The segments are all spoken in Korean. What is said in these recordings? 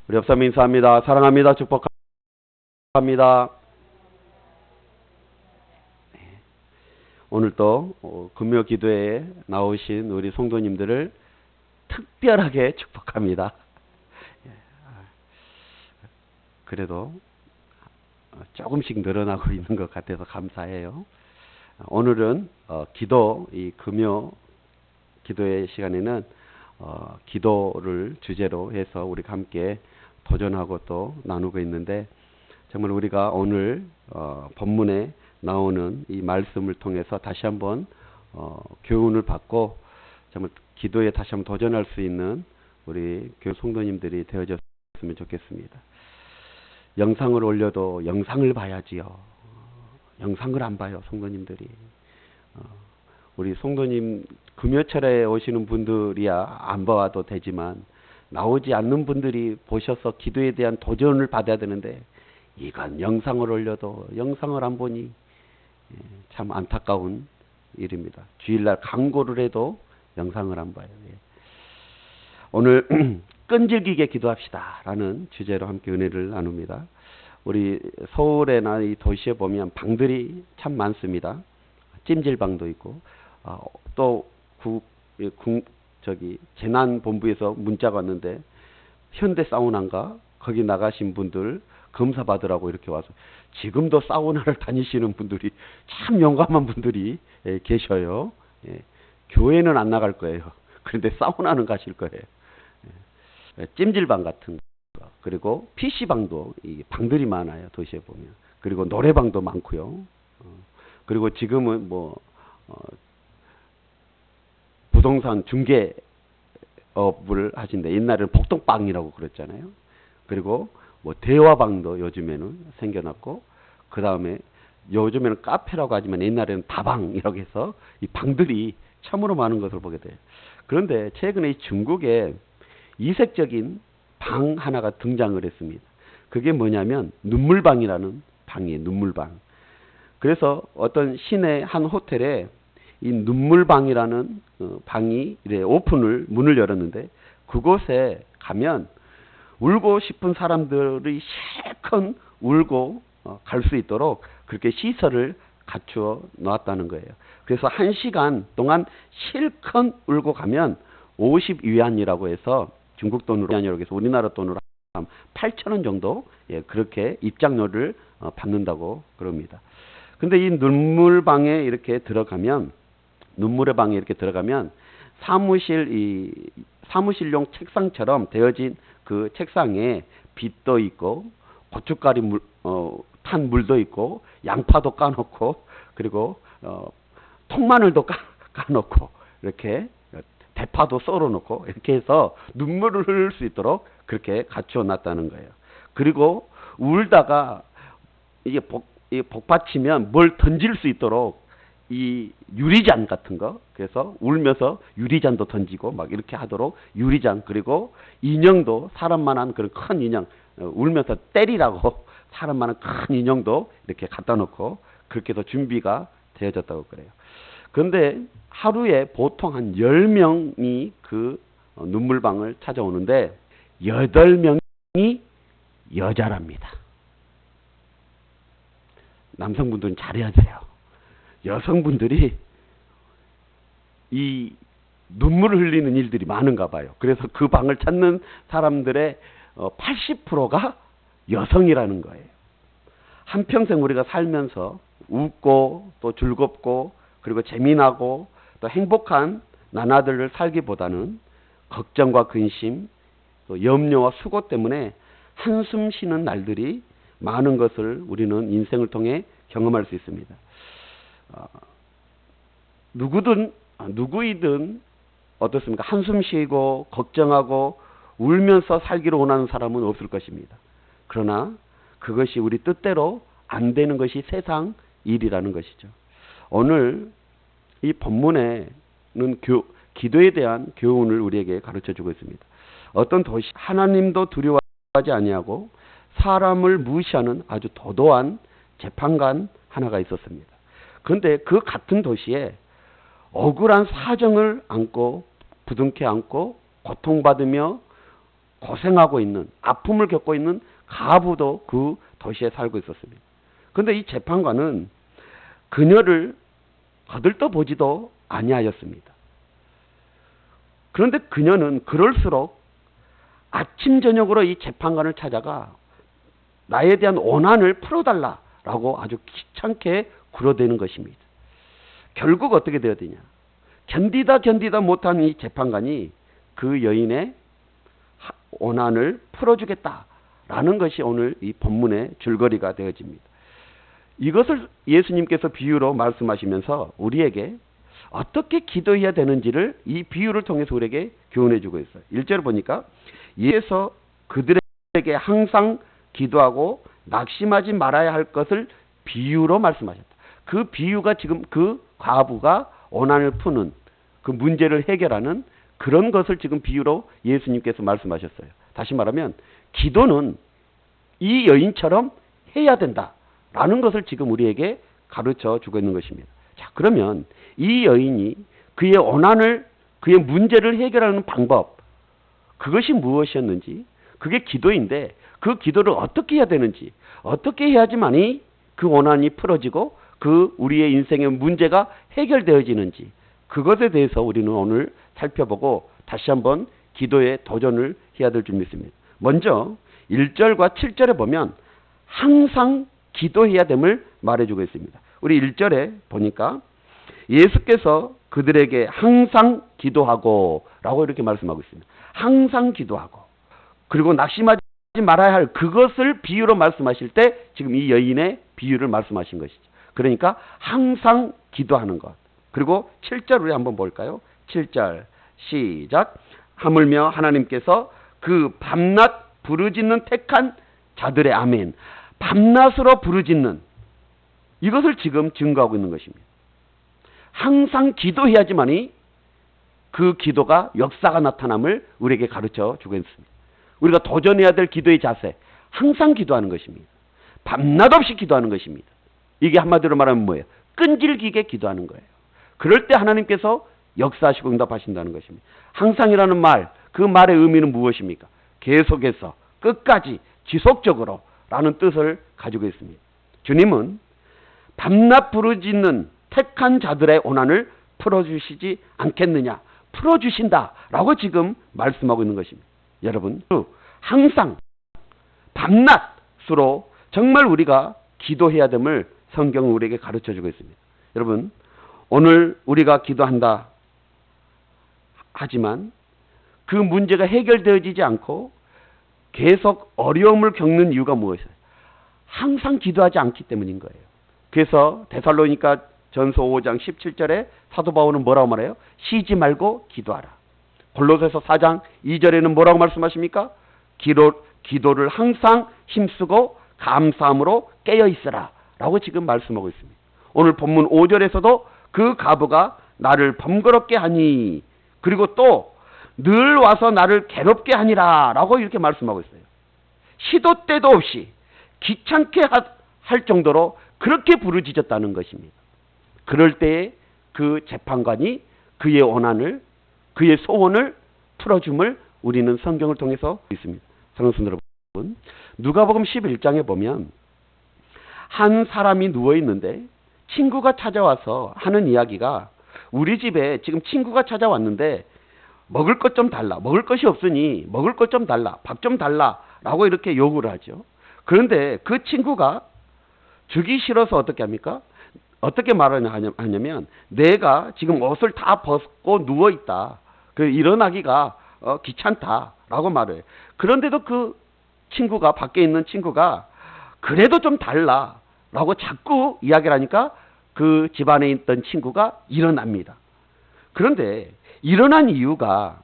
우리 옆사람 인사합니다. 사랑합니다. 축복합니다. 오늘도 금요 기도에 나오신 우리 성도님들을 특별하게 축복합니다. 그래도 조금씩 늘어나고 있는 것 같아서 감사해요. 오늘은 이 금요 기도의 시간에는 기도를 주제로 해서 우리가 함께 도전하고 또 나누고 있는데, 정말 우리가 오늘 본문에 나오는 이 말씀을 통해서 다시 한번 교훈을 받고 정말 기도에 다시 한번 도전할 수 있는 우리 교회 성도님들이 되어졌으면 좋겠습니다. 영상을 올려도 영상을 봐야지요. 영상을 안 봐요, 성도님들이. 우리 성도님 금요철에 오시는 분들이야 안 봐도 되지만, 나오지 않는 분들이 보셔서 기도에 대한 도전을 받아야 되는데, 이건 영상을 올려도 영상을 안 보니 참 안타까운 일입니다. 주일날 강고를 해도 영상을 안 봐요. 오늘 끈질기게 기도합시다 라는 주제로 함께 은혜를 나눕니다. 우리 서울에나 이 도시에 보면 방들이 참 많습니다. 찜질방도 있고, 또 재난본부에서 문자가 왔는데, 현대 사우나인가 거기 나가신 분들 검사 받으라고 이렇게 와서, 지금도 사우나를 다니시는 분들이 참 용감한 분들이 계셔요. 교회는 안 나갈 거예요. 그런데 사우나는 가실 거예요. 찜질방 같은 거, 그리고 PC방도 이 방들이 많아요, 도시에 보면. 그리고 노래방도 많고요. 그리고 지금은 부동산 중개업을 하신데, 옛날에는 복덕방이라고 그랬잖아요. 그리고 대화방도 요즘에는 생겨났고, 그 다음에 요즘에는 카페라고 하지만 옛날에는 다방이라고 해서 이 방들이 참으로 많은 것을 보게 돼요. 그런데 최근에 이 중국에 이색적인 방 하나가 등장을 했습니다. 그게 뭐냐면 눈물방이라는 방이에요. 눈물방. 그래서 어떤 시내 한 호텔에 이 눈물방이라는 방이 문을 열었는데, 그곳에 가면 울고 싶은 사람들이 실컷 울고 갈 수 있도록 그렇게 시설을 갖추어 놓았다는 거예요. 그래서 1시간 동안 실컷 울고 가면 50위안이라고 해서, 중국 돈으로 위안이라고 해서 우리나라 돈으로 한 8,000원 정도 그렇게 입장료를 받는다고 그럽니다. 근데 이 눈물의 방에 이렇게 들어가면 사무실용 책상처럼 되어진 그 책상에 빛도 있고, 고춧가루 탄 물도 있고, 양파도 까놓고, 그리고 통마늘도 까놓고, 이렇게 대파도 썰어놓고, 이렇게 해서 눈물을 흘릴 수 있도록 그렇게 갖추어 놨다는 거예요. 그리고 울다가 이게 복받치면 뭘 던질 수 있도록 이 유리잔 같은 거, 그래서 울면서 유리잔도 던지고 막 이렇게 하도록 유리잔, 그리고 인형도, 사람만한 그런 큰 인형, 울면서 때리라고 사람만한 큰 인형도 이렇게 갖다 놓고 그렇게 해서 준비가 되어졌다고 그래요. 그런데 하루에 보통 한 10명이 그 눈물방을 찾아오는데 8명이 여자랍니다. 남성분들은 잘해야 돼요. 여성분들이 이 눈물을 흘리는 일들이 많은가 봐요. 그래서 그 방을 찾는 사람들의 80%가 여성이라는 거예요. 한평생 우리가 살면서 웃고 또 즐겁고 그리고 재미나고 또 행복한 나날들을 살기보다는 걱정과 근심, 또 염려와 수고 때문에 한숨 쉬는 날들이 많은 것을 우리는 인생을 통해 경험할 수 있습니다. 누구이든 어떻습니까? 한숨 쉬고 걱정하고 울면서 살기를 원하는 사람은 없을 것입니다. 그러나 그것이 우리 뜻대로 안 되는 것이 세상 일이라는 것이죠. 오늘 이 본문에는 기도에 대한 교훈을 우리에게 가르쳐주고 있습니다. 어떤 도시, 하나님도 두려워하지 아니하고 사람을 무시하는 아주 도도한 재판관 하나가 있었습니다. 그런데 그 같은 도시에 억울한 사정을 안고 부둥켜 안고 고통받으며 고생하고 있는, 아픔을 겪고 있는 가부도 그 도시에 살고 있었습니다. 그런데 이 재판관은 그녀를 거들떠 보지도 아니하였습니다. 그런데 그녀는 그럴수록 아침 저녁으로 이 재판관을 찾아가 나에 대한 원한을 풀어달라라고 아주 귀찮게 굴어대는 것입니다. 결국 어떻게 되어야 되냐? 견디다 못한 이 재판관이 그 여인의 원한을 풀어주겠다라는 것이 오늘 이 본문의 줄거리가 되어집니다. 이것을 예수님께서 비유로 말씀하시면서 우리에게 어떻게 기도해야 되는지를 이 비유를 통해서 우리에게 교훈해 주고 있어요. 1절을 보니까 예수께서 그들에게 항상 기도하고 낙심하지 말아야 할 것을 비유로 말씀하셨다. 그 비유가 지금 그 과부가 원한을 푸는 그 문제를 해결하는 그런 것을 지금 비유로 예수님께서 말씀하셨어요. 다시 말하면 기도는 이 여인처럼 해야 된다라는 것을 지금 우리에게 가르쳐 주고 있는 것입니다. 자, 그러면 이 여인이 그의 원한을, 그의 문제를 해결하는 방법, 그것이 무엇이었는지, 그게 기도인데 그 기도를 어떻게 해야 되는지, 어떻게 해야지만이 그 원한이 풀어지고 그 우리의 인생의 문제가 해결되어지는지, 그것에 대해서 우리는 오늘 살펴보고 다시 한번 기도에 도전을 해야 될 줄 믿습니다. 먼저 1절과 7절에 보면 항상 기도해야 됨을 말해주고 있습니다. 우리 1절에 보니까 예수께서 그들에게 항상 기도하고 라고 이렇게 말씀하고 있습니다. 항상 기도하고, 그리고 낙심하지 말아야 할 그것을 비유로 말씀하실 때 지금 이 여인의 비유를 말씀하신 것이죠. 그러니까 항상 기도하는 것. 그리고 7절 우리 한번 볼까요? 7절 시작. 하물며 하나님께서 그 밤낮 부르짖는 택한 자들의 아멘. 밤낮으로 부르짖는 이것을 지금 증거하고 있는 것입니다. 항상 기도해야지만이 그 기도가 역사가 나타남을 우리에게 가르쳐 주고 있습니다. 우리가 도전해야 될 기도의 자세, 항상 기도하는 것입니다. 밤낮 없이 기도하는 것입니다. 이게 한마디로 말하면 뭐예요? 끈질기게 기도하는 거예요. 그럴 때 하나님께서 역사하시고 응답하신다는 것입니다. 항상이라는 말, 그 말의 의미는 무엇입니까? 계속해서 끝까지 지속적으로 라는 뜻을 가지고 있습니다. 주님은 밤낮 부르짖는 택한 자들의 원한을 풀어주시지 않겠느냐? 풀어주신다라고 지금 말씀하고 있는 것입니다. 여러분, 항상 밤낮으로 정말 우리가 기도해야 됨을 성경은 우리에게 가르쳐주고 있습니다. 여러분, 오늘 우리가 기도한다 하지만 그 문제가 해결되어지지 않고 계속 어려움을 겪는 이유가 무엇이에요? 항상 기도하지 않기 때문인 거예요. 그래서 데살로니가 전서 5장 17절에 사도 바울은 뭐라고 말해요? 쉬지 말고 기도하라. 골로새서 4장 2절에는 뭐라고 말씀하십니까? 기도를 항상 힘쓰고 감사함으로 깨어 있으라 라고 지금 말씀하고 있습니다. 오늘 본문 5절에서도 그 가부가 나를 번거롭게 하니, 그리고 또 늘 와서 나를 괴롭게 하니라 라고 이렇게 말씀하고 있어요. 시도 때도 없이 귀찮게 할 정도로 그렇게 부르짖었다는 것입니다. 그럴 때에 그 재판관이 그의 원한을, 그의 소원을 풀어줌을 우리는 성경을 통해서 있습니다. 사랑하는 여러분, 누가복음 11장에 보면 한 사람이 누워있는데 친구가 찾아와서 하는 이야기가, 우리 집에 지금 친구가 찾아왔는데 먹을 것 좀 달라, 먹을 것이 없으니 먹을 것 좀 달라, 밥 좀 달라 라고 이렇게 요구를 하죠. 그런데 그 친구가 주기 싫어서 어떻게 합니까? 어떻게 말하냐면 내가 지금 옷을 다 벗고 누워있다, 일어나기가 귀찮다라고 말해요. 그런데도 그 친구가, 밖에 있는 친구가 그래도 좀 달라 라고 자꾸 이야기를 하니까 그 집안에 있던 친구가 일어납니다. 그런데 일어난 이유가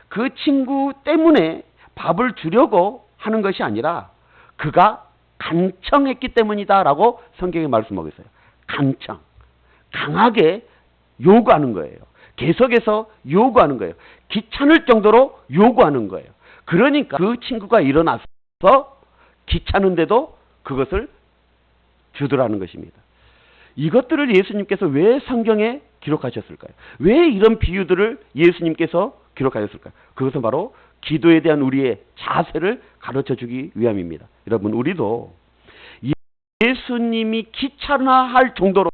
그 친구 때문에 밥을 주려고 하는 것이 아니라 그가 간청했기 때문이다 라고 성경이 말씀하고 있어요. 간청, 강하게 요구하는 거예요. 계속해서 요구하는 거예요. 귀찮을 정도로 요구하는 거예요. 그러니까 그 친구가 일어나서 귀찮은데도 그것을 주더라는 것입니다. 이것들을 예수님께서 왜 성경에 기록하셨을까요? 왜 이런 비유들을 예수님께서 기록하셨을까요? 그것은 바로 기도에 대한 우리의 자세를 가르쳐 주기 위함입니다. 여러분, 우리도 예수님이 귀찮아할 정도로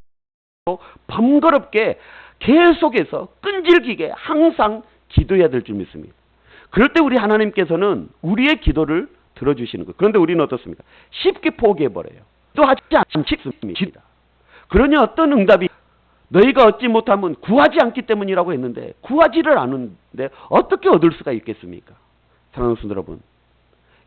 번거롭게 계속해서 끈질기게 항상 기도해야 될 줄 믿습니다. 그럴 때 우리 하나님께서는 우리의 기도를 들어주시는 거예요. 그런데 우리는 어떻습니까? 쉽게 포기해버려요. 기도하지 않습니다. 그러니 어떤 응답이 너희가 얻지 못하면 구하지 않기 때문이라고 했는데 구하지를 않는데 어떻게 얻을 수가 있겠습니까? 사랑하는 성도 여러분,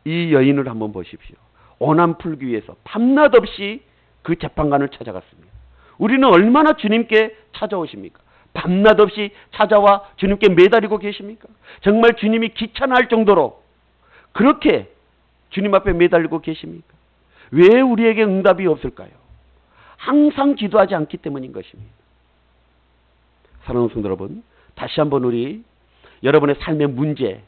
이 여인을 한번 보십시오. 원한 풀기 위해서 밤낮 없이 그 재판관을 찾아갔습니다. 우리는 얼마나 주님께 찾아오십니까? 밤낮 없이 찾아와 주님께 매달리고 계십니까? 정말 주님이 귀찮아할 정도로 그렇게 주님 앞에 매달리고 계십니까? 왜 우리에게 응답이 없을까요? 항상 기도하지 않기 때문인 것입니다. 사랑하는 성도 여러분, 다시 한번 우리 여러분의 삶의 문제,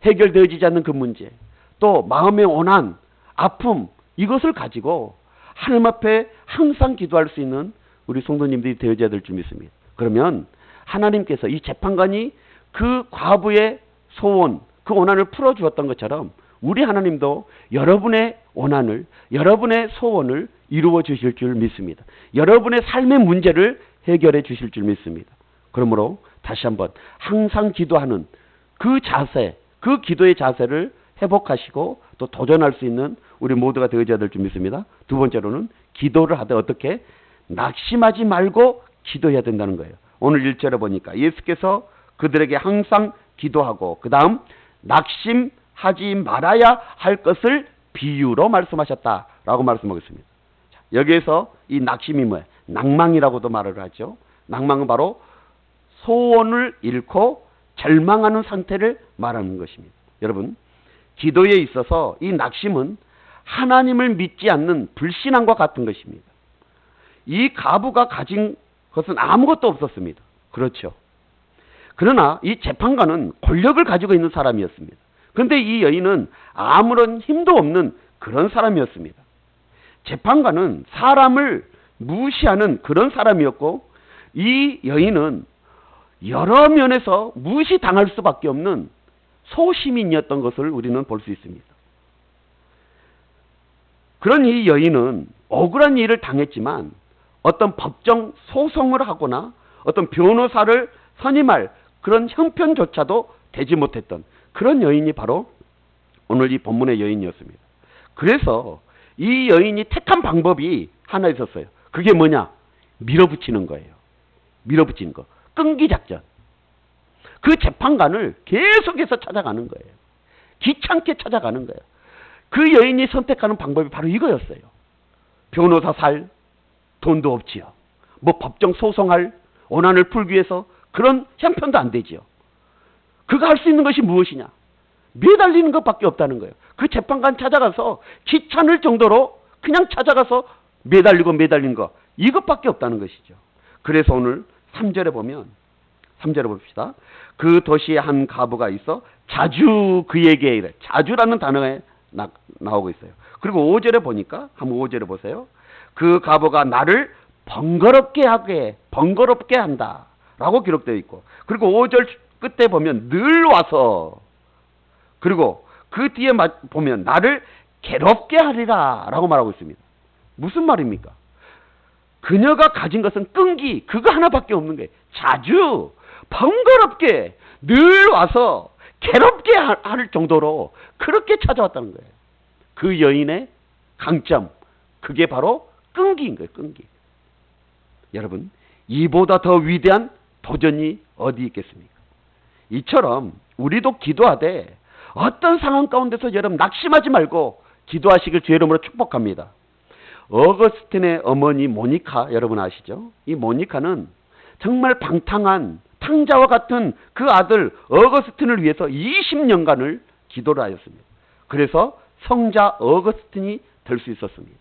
해결되어지지 않는 그 문제, 또 마음의 원한, 아픔, 이것을 가지고 하나님 앞에 항상 기도할 수 있는 우리 성도님들이 되어져야 될 줄 믿습니다. 그러면 하나님께서 이 재판관이 그 과부의 소원, 그 원한을 풀어주었던 것처럼 우리 하나님도 여러분의 원한을, 여러분의 소원을 이루어 주실 줄 믿습니다. 여러분의 삶의 문제를 해결해 주실 줄 믿습니다. 그러므로 다시 한번 항상 기도하는 그 자세, 그 기도의 자세를 회복하시고 또 도전할 수 있는 우리 모두가 되어져야 될 줄 믿습니다. 두 번째로는 기도를 하되 어떻게? 낙심하지 말고 기도해야 된다는 거예요. 오늘 1절에 보니까 예수께서 그들에게 항상 기도하고 그 다음 낙심하지 말아야 할 것을 비유로 말씀하셨다라고 말씀하고 있습니다. 여기에서 이 낙심이 뭐예요? 낭망이라고도 말을 하죠. 낭망은 바로 소원을 잃고 절망하는 상태를 말하는 것입니다. 여러분, 기도에 있어서 이 낙심은 하나님을 믿지 않는 불신앙과 같은 것입니다. 이 과부가 가진 것은 아무것도 없었습니다. 그렇죠. 그러나 이 재판관은 권력을 가지고 있는 사람이었습니다. 그런데 이 여인은 아무런 힘도 없는 그런 사람이었습니다. 재판관은 사람을 무시하는 그런 사람이었고 이 여인은 여러 면에서 무시당할 수밖에 없는 소시민이었던 것을 우리는 볼 수 있습니다. 그런 이 여인은 억울한 일을 당했지만 어떤 법정 소송을 하거나 어떤 변호사를 선임할 그런 형편조차도 되지 못했던 그런 여인이 바로 오늘 이 본문의 여인이었습니다. 그래서 이 여인이 택한 방법이 하나 있었어요. 그게 뭐냐? 밀어붙이는 거예요. 밀어붙이는 거. 끈기 작전. 그 재판관을 계속해서 찾아가는 거예요. 귀찮게 찾아가는 거예요. 그 여인이 선택하는 방법이 바로 이거였어요. 변호사 살 돈도 없지요. 뭐 법정 소송할 원한을 풀기 위해서 그런 형편도 안 되지요. 그가 할 수 있는 것이 무엇이냐? 매달리는 것밖에 없다는 거예요. 그 재판관 찾아가서 귀찮을 정도로 그냥 찾아가서 매달리는 거 이것밖에 없다는 것이죠. 그래서 오늘 3절에 봅시다. 그 도시에 한 과부가 있어 자주 그에게 이래. 자주라는 단어에 나오고 있어요. 그리고 5절에 보니까 한번 5절에 보세요. 그 과부가 나를 번거롭게 한다 라고 기록되어 있고, 그리고 5절 끝에 보면 늘 와서, 그리고 그 뒤에 보면 나를 괴롭게 하리라 라고 말하고 있습니다. 무슨 말입니까? 그녀가 가진 것은 끈기, 그거 하나밖에 없는 거예요. 자주 번거롭게 늘 와서 괴롭게 할 정도로 그렇게 찾아왔다는 거예요. 그 여인의 강점, 그게 바로 끈기인 거예요. 끈기. 여러분, 이보다 더 위대한 도전이 어디 있겠습니까? 이처럼 우리도 기도하되 어떤 상황 가운데서 여러분 낙심하지 말고 기도하시길 주의 이름으로 축복합니다. 어거스틴의 어머니 모니카 여러분 아시죠? 이 모니카는 정말 방탕한 탕자와 같은 그 아들 어거스틴을 위해서 20년간을 기도를 하였습니다. 그래서 성자 어거스틴이 될 수 있었습니다.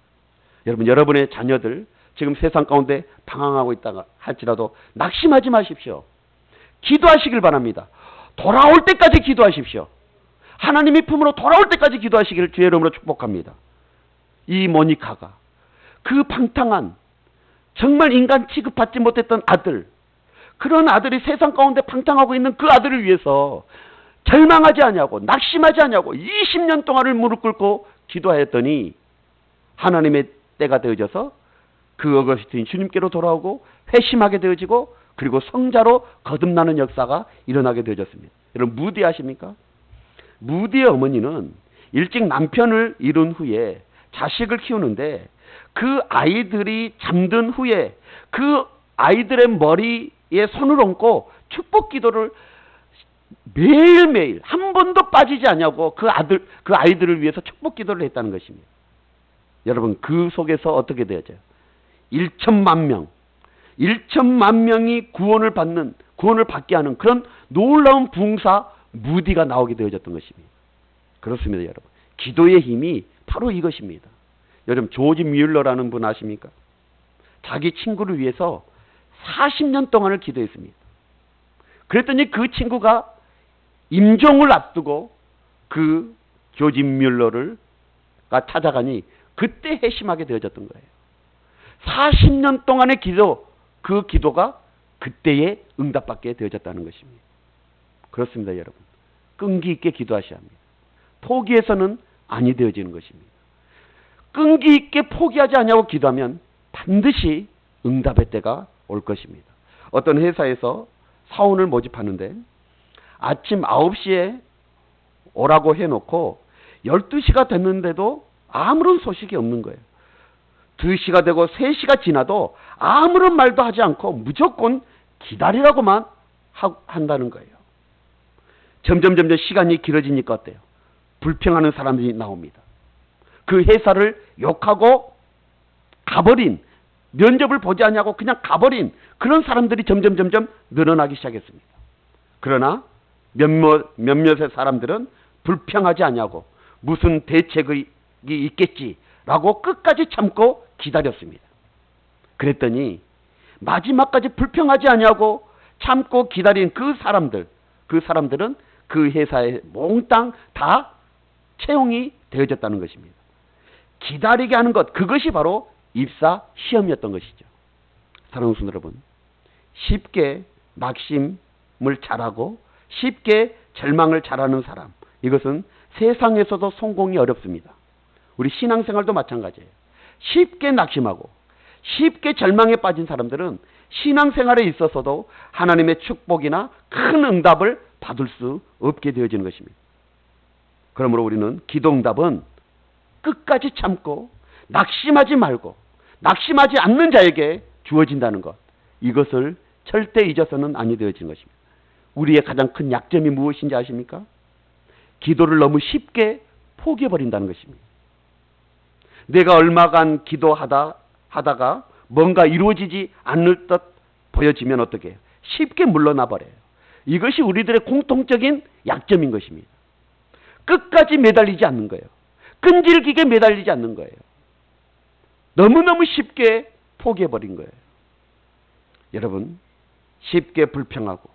여러분, 여러분의 자녀들 지금 세상 가운데 방황하고 있다가 할지라도 낙심하지 마십시오. 기도하시길 바랍니다. 돌아올 때까지 기도하십시오. 하나님의 품으로 돌아올 때까지 기도하시기를 주의 이름으로 축복합니다. 이 모니카가 그 방탕한 정말 인간 취급받지 못했던 아들, 그런 아들이 세상 가운데 방탕하고 있는 그 아들을 위해서 절망하지 아니하고 낙심하지 아니하고 20년 동안을 무릎 꿇고 기도하였더니 하나님의 때가 되어져서 그 어거스틴 주님께로 돌아오고 회심하게 되어지고 그리고 성자로 거듭나는 역사가 일어나게 되어졌습니다. 여러분 무디 아십니까? 무디의 어머니는 일찍 남편을 잃은 후에 자식을 키우는데 그 아이들이 잠든 후에 그 아이들의 머리에 손을 얹고 축복 기도를 매일매일 한 번도 빠지지 않냐고 그 아이들을 위해서 축복 기도를 했다는 것입니다. 여러분 그 속에서 어떻게 되어져요? 1천만 명이 구원을 받게 하는 그런 놀라운 부흥사 무디가 나오게 되어졌던 것입니다. 그렇습니다, 여러분. 기도의 힘이 바로 이것입니다. 여러분 조지 뮬러라는 분 아십니까? 자기 친구를 위해서 40년 동안을 기도했습니다. 그랬더니 그 친구가 임종을 앞두고 그 조지 뮬러가 찾아가니 그때 회심하게 되어졌던 거예요. 40년 동안의 기도, 그 기도가 그때에 응답받게 되어졌다는 것입니다. 그렇습니다, 여러분. 끈기 있게 기도하셔야 합니다. 포기해서는 아니 되어지는 것입니다. 끈기 있게 포기하지 않냐고 기도하면 반드시 응답의 때가 올 것입니다. 어떤 회사에서 사원을 모집하는데 아침 9시에 오라고 해놓고 12시가 됐는데도 아무런 소식이 없는 거예요. 2시가 되고 3시가 지나도 아무런 말도 하지 않고 무조건 기다리라고만 한다는 거예요. 점점 시간이 길어지니까 어때요? 불평하는 사람들이 나옵니다. 그 회사를 욕하고 가버린, 면접을 보지 않냐고 그냥 가버린 그런 사람들이 점점 늘어나기 시작했습니다. 그러나 몇몇의 사람들은 불평하지 않냐고 무슨 대책이 있겠지라고 끝까지 참고 기다렸습니다. 그랬더니 마지막까지 불평하지 않냐고 참고 기다린 그 사람들은 그 회사에 몽땅 다 채용이 되어졌다는 것입니다. 기다리게 하는 것, 그것이 바로 입사 시험이었던 것이죠. 사랑하는 성도 여러분, 쉽게 낙심을 잘하고 쉽게 절망을 잘하는 사람, 이것은 세상에서도 성공이 어렵습니다. 우리 신앙생활도 마찬가지예요. 쉽게 낙심하고 쉽게 절망에 빠진 사람들은 신앙생활에 있어서도 하나님의 축복이나 큰 응답을 받을 수 없게 되어지는 것입니다. 그러므로 우리는 기도 응답은 끝까지 참고 낙심하지 말고 낙심하지 않는 자에게 주어진다는 것, 이것을 절대 잊어서는 아니 되어지는 것입니다. 우리의 가장 큰 약점이 무엇인지 아십니까? 기도를 너무 쉽게 포기해버린다는 것입니다. 내가 얼마간 기도하다가 뭔가 이루어지지 않을 듯 보여지면 어떻게 해요? 쉽게 물러나 버려요. 이것이 우리들의 공통적인 약점인 것입니다. 끝까지 매달리지 않는 거예요. 끈질기게 매달리지 않는 거예요. 너무너무 쉽게 포기해버린 거예요. 여러분, 쉽게 불평하고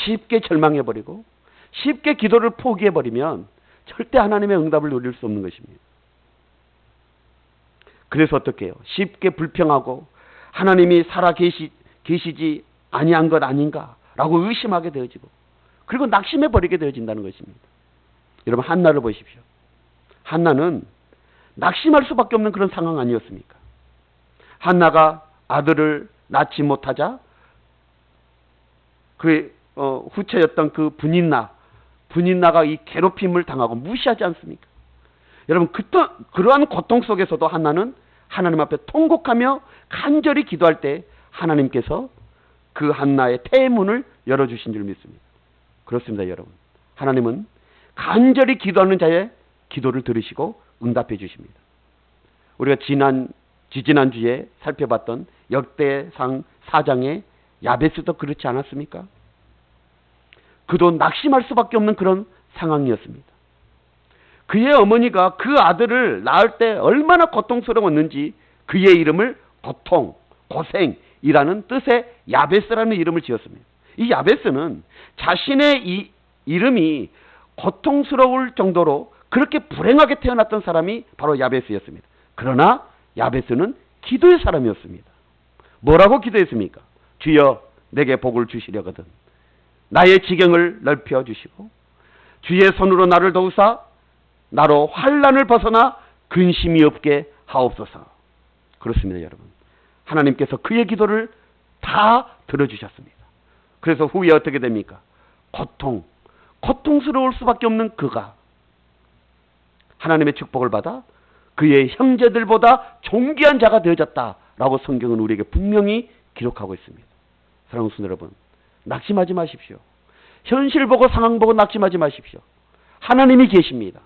쉽게 절망해버리고 쉽게 기도를 포기해버리면 절대 하나님의 응답을 누릴 수 없는 것입니다. 그래서 어떻게 해요? 쉽게 불평하고 하나님이 살아계시지 아니한 것 아닌가라고 의심하게 되어지고 그리고 낙심해버리게 되어진다는 것입니다. 여러분, 한나를 보십시오. 한나는 낙심할 수밖에 없는 그런 상황 아니었습니까? 한나가 아들을 낳지 못하자 그의 후처였던 그 분인나가 이 괴롭힘을 당하고 무시하지 않습니까? 여러분, 그러한 고통 속에서도 한나는 하나님 앞에 통곡하며 간절히 기도할 때 하나님께서 그 한나의 태문을 열어주신 줄 믿습니다. 그렇습니다, 여러분. 하나님은 간절히 기도하는 자의 기도를 들으시고 응답해 주십니다. 우리가 지지난주에 살펴봤던 역대상 4장의 야베스도 그렇지 않았습니까? 그도 낙심할 수밖에 없는 그런 상황이었습니다. 그의 어머니가 그 아들을 낳을 때 얼마나 고통스러웠는지 그의 이름을 고생이라는 뜻의 야베스라는 이름을 지었습니다. 이 야베스는 자신의 이 이름이 고통스러울 정도로 그렇게 불행하게 태어났던 사람이 바로 야베스였습니다. 그러나 야베스는 기도의 사람이었습니다. 뭐라고 기도했습니까? 주여, 내게 복을 주시려거든 나의 지경을 넓혀 주시고 주의 손으로 나를 도우사 나로 환난을 벗어나 근심이 없게 하옵소서. 그렇습니다, 여러분. 하나님께서 그의 기도를 다 들어주셨습니다. 그래서 후에 어떻게 됩니까? 고통스러울 수밖에 없는 그가 하나님의 축복을 받아 그의 형제들보다 존귀한 자가 되어졌다라고 성경은 우리에게 분명히 기록하고 있습니다. 사랑하는 성도 여러분, 낙심하지 마십시오. 현실 보고 상황 보고 낙심하지 마십시오. 하나님이 계십니다.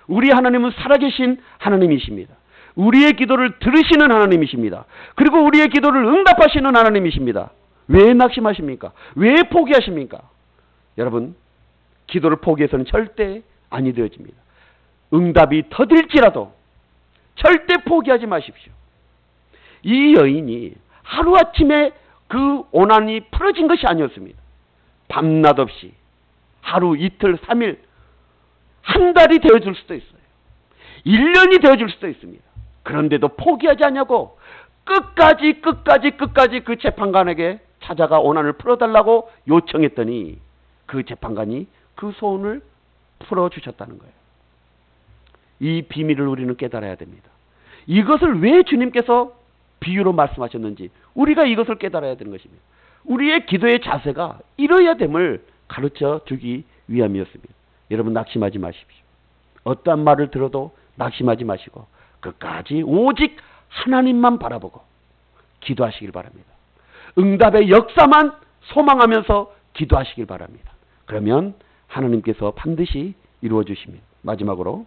우리 하나님은 살아계신 하나님이십니다. 우리의 기도를 들으시는 하나님이십니다. 그리고 우리의 기도를 응답하시는 하나님이십니다. 왜 낙심하십니까? 왜 포기하십니까? 여러분, 기도를 포기해서는 절대 아니 되어집니다. 응답이 더딜지라도 절대 포기하지 마십시오. 이 여인이 하루아침에 그 고난이 풀어진 것이 아니었습니다. 밤낮 없이 하루, 이틀, 3일, 한 달이 되어줄 수도 있어요. 1년이 되어줄 수도 있습니다. 그런데도 포기하지 않냐고 끝까지 그 재판관에게 찾아가 고난을 풀어달라고 요청했더니 그 재판관이 그 소원을 풀어주셨다는 거예요. 이 비밀을 우리는 깨달아야 됩니다. 이것을 왜 주님께서 비유로 말씀하셨는지 우리가 이것을 깨달아야 되는 것입니다. 우리의 기도의 자세가 이러야 됨을 가르쳐 주기 위함이었습니다. 여러분, 낙심하지 마십시오. 어떠한 말을 들어도 낙심하지 마시고 끝까지 오직 하나님만 바라보고 기도하시길 바랍니다. 응답의 역사만 소망하면서 기도하시길 바랍니다. 그러면 하나님께서 반드시 이루어 주십니다. 마지막으로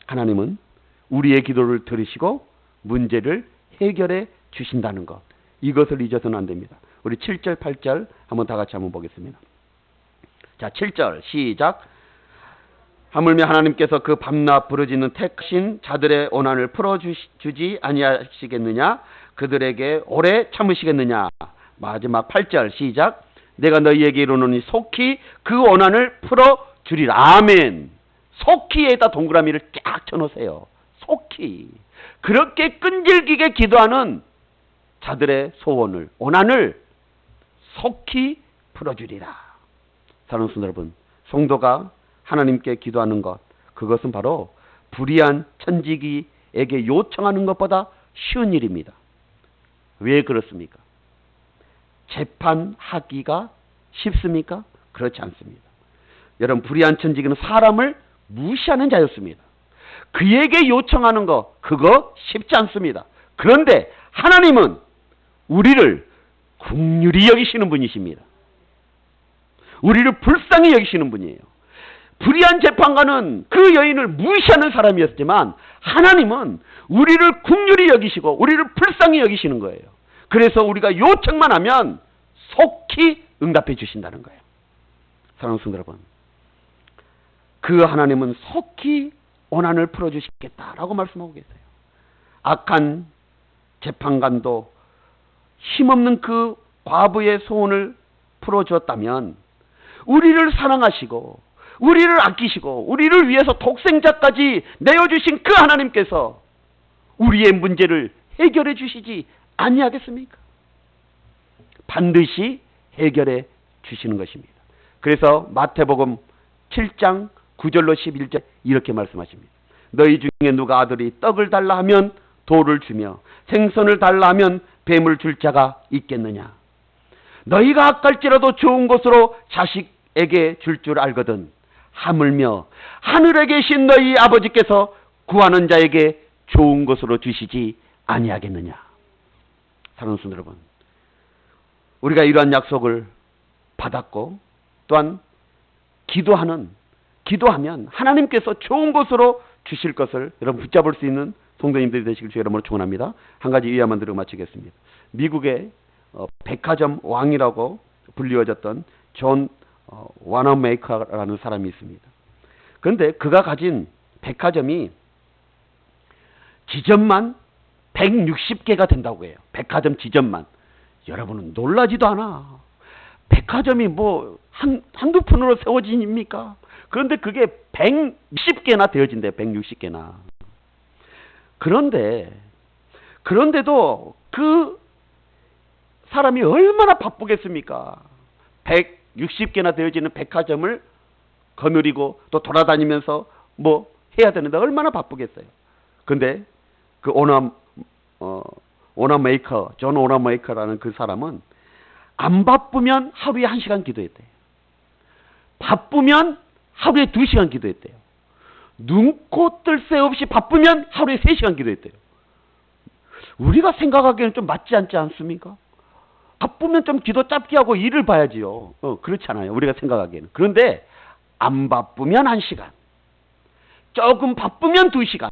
하나님은 우리의 기도를 들으시고 문제를 해결해 주신다는 것, 이것을 잊어서는 안 됩니다. 우리 7절 8절 한번 다 같이 한번 보겠습니다. 자, 7절 시작. 하물며 하나님께서 그 밤낮 부르짖는 택신 자들의 고난을 풀어주지 아니하시겠느냐? 그들에게 오래 참으시겠느냐? 마지막 8절 시작. 내가 너희에게 이르노니 속히 그 고난을 풀어주리라. 아멘. 속히에다 동그라미를 쫙 쳐놓으세요. 속히. 그렇게 끈질기게 기도하는 자들의 소원을, 고난을 속히 풀어주리라. 사랑하는 성도 여러분, 성도가 하나님께 기도하는 것, 그것은 바로 불의한 천지기에게 요청하는 것보다 쉬운 일입니다. 왜 그렇습니까? 재판하기가 쉽습니까? 그렇지 않습니다. 여러분, 불의한 천지기는 사람을 무시하는 자였습니다. 그에게 요청하는 것, 그거 쉽지 않습니다. 그런데 하나님은 우리를 긍휼히 여기시는 분이십니다. 우리를 불쌍히 여기시는 분이에요. 불의한 재판관은 그 여인을 무시하는 사람이었지만 하나님은 우리를 긍휼히 여기시고 우리를 불쌍히 여기시는 거예요. 그래서 우리가 요청만 하면 속히 응답해 주신다는 거예요. 사랑하는 성도 여러분, 그 하나님은 속히 고난을 풀어주시겠다라고 말씀하고 계세요. 악한 재판관도 힘없는 그 과부의 소원을 풀어주었다면 우리를 사랑하시고 우리를 아끼시고 우리를 위해서 독생자까지 내어주신 그 하나님께서 우리의 문제를 해결해 주시지 아니하겠습니까? 반드시 해결해 주시는 것입니다. 그래서 마태복음 7장 9절로 11절 이렇게 말씀하십니다. 너희 중에 누가 아들이 떡을 달라 하면 돌을 주며 생선을 달라 하면 뱀을 줄 자가 있겠느냐? 너희가 악할지라도 좋은 것으로 자식에게 줄 줄 알거든 하물며 하늘에 계신 너희 아버지께서 구하는 자에게 좋은 것으로 주시지 아니하겠느냐? 사랑하는 성도 여러분, 우리가 이러한 약속을 받았고 또한 기도하면 하나님께서 좋은 것으로 주실 것을 여러분 붙잡을 수 있는 성도님들이 되시길 주의 이름으로 축원합니다. 한 가지 이야기만 드리고 마치겠습니다. 미국의 백화점 왕이라고 불리워졌던 존 와너메이커라는 사람이 있습니다. 그런데 그가 가진 백화점이 지점만 160개가 된다고 해요. 백화점 지점만. 여러분은 놀라지도 않아. 백화점이 뭐 한두 푼으로 세워진 입니까? 그런데 그게 160개나 되어진대요. 160개나. 그런데도 그 사람이 얼마나 바쁘겠습니까? 60개나 되어지는 백화점을 거느리고 또 돌아다니면서 뭐 해야 되는데 얼마나 바쁘겠어요. 근데 그 오나메이커, 존 오나메이커라는 그 사람은 안 바쁘면 하루에 1시간 기도했대요. 바쁘면 하루에 2시간 기도했대요. 눈코 뜰 새 없이 바쁘면 하루에 3시간 기도했대요. 우리가 생각하기에는 좀 맞지 않지 않습니까? 바쁘면 좀 기도 짧게 하고 일을 봐야지요. 그렇잖아요. 우리가 생각하기에는. 그런데 안 바쁘면 1시간, 조금 바쁘면 2시간,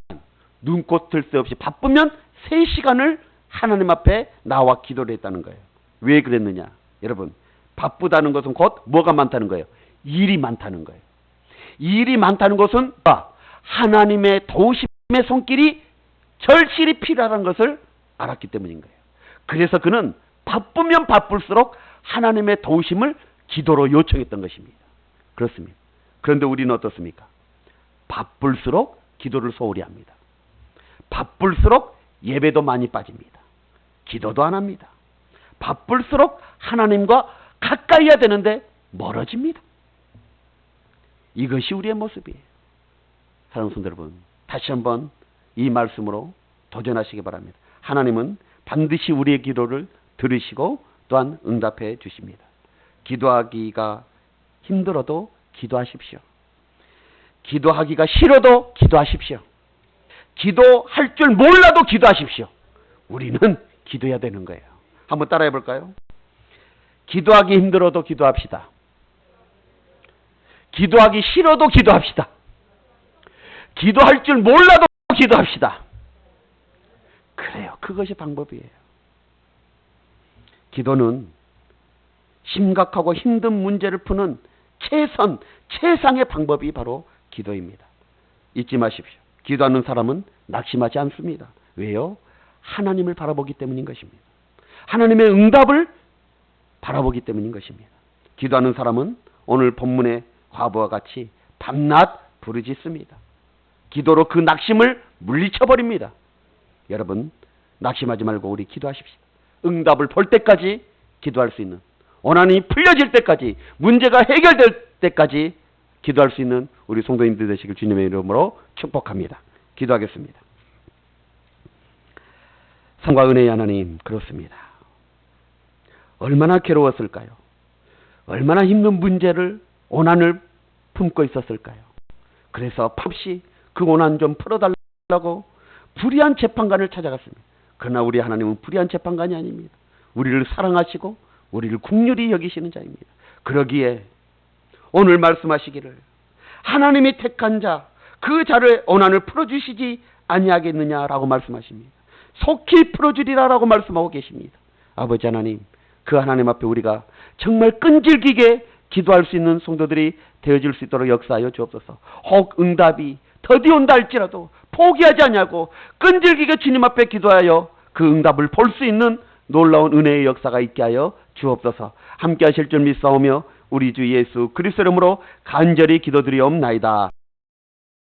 눈코 뜰 새 없이 바쁘면 3시간을 하나님 앞에 나와 기도를 했다는 거예요. 왜 그랬느냐? 여러분, 바쁘다는 것은 곧 뭐가 많다는 거예요? 일이 많다는 거예요. 일이 많다는 것은 하나님의 도우심의 손길이 절실히 필요하다는 것을 알았기 때문인 거예요. 그래서 그는 바쁘면 바쁠수록 하나님의 도우심을 기도로 요청했던 것입니다. 그렇습니다. 그런데 우리는 어떻습니까? 바쁠수록 기도를 소홀히 합니다. 바쁠수록 예배도 많이 빠집니다. 기도도 안 합니다. 바쁠수록 하나님과 가까이 해야 되는데 멀어집니다. 이것이 우리의 모습이에요. 사랑하는 성도 여러분, 다시 한번 이 말씀으로 도전하시기 바랍니다. 하나님은 반드시 우리의 기도를 들으시고 또한 응답해 주십니다. 기도하기가 힘들어도 기도하십시오. 기도하기가 싫어도 기도하십시오. 기도할 줄 몰라도 기도하십시오. 우리는 기도해야 되는 거예요. 한번 따라해 볼까요? 기도하기 힘들어도 기도합시다. 기도하기 싫어도 기도합시다. 기도할 줄 몰라도 기도합시다. 그래요. 그것이 방법이에요. 기도는 심각하고 힘든 문제를 푸는 최상의 방법이 바로 기도입니다. 잊지 마십시오. 기도하는 사람은 낙심하지 않습니다. 왜요? 하나님을 바라보기 때문인 것입니다. 하나님의 응답을 바라보기 때문인 것입니다. 기도하는 사람은 오늘 본문의 과부와 같이 밤낮 부르짖습니다. 기도로 그 낙심을 물리쳐버립니다. 여러분, 낙심하지 말고 우리 기도하십시오. 응답을 볼 때까지 기도할 수 있는, 원한이 풀려질 때까지, 문제가 해결될 때까지 기도할 수 있는 우리 성도님들 되시길 주님의 이름으로 축복합니다. 기도하겠습니다. 성과 은혜의 하나님, 그렇습니다. 얼마나 괴로웠을까요? 얼마나 힘든 문제를, 원한을 품고 있었을까요? 그래서 팝시 그 원한 좀 풀어달라고 불의한 재판관을 찾아갔습니다. 그러나 우리 하나님은 불의한 재판관이 아닙니다. 우리를 사랑하시고 우리를 긍휼히 여기시는 자입니다. 그러기에 오늘 말씀하시기를 하나님이 택한 자, 그 자를 원한을 풀어주시지 아니하겠느냐라고 말씀하십니다. 속히 풀어주리라라고 말씀하고 계십니다. 아버지 하나님, 그 하나님 앞에 우리가 정말 끈질기게 기도할 수 있는 성도들이 되어질 수 있도록 역사하여 주옵소서. 혹 응답이 더디 온다 할지라도 포기하지 않냐고 끈질기게 주님 앞에 기도하여 그 응답을 볼 수 있는 놀라운 은혜의 역사가 있게 하여 주옵소서. 함께 하실 줄 믿사오며 우리 주 예수 그리스도 이름으로 간절히 기도드리옵나이다.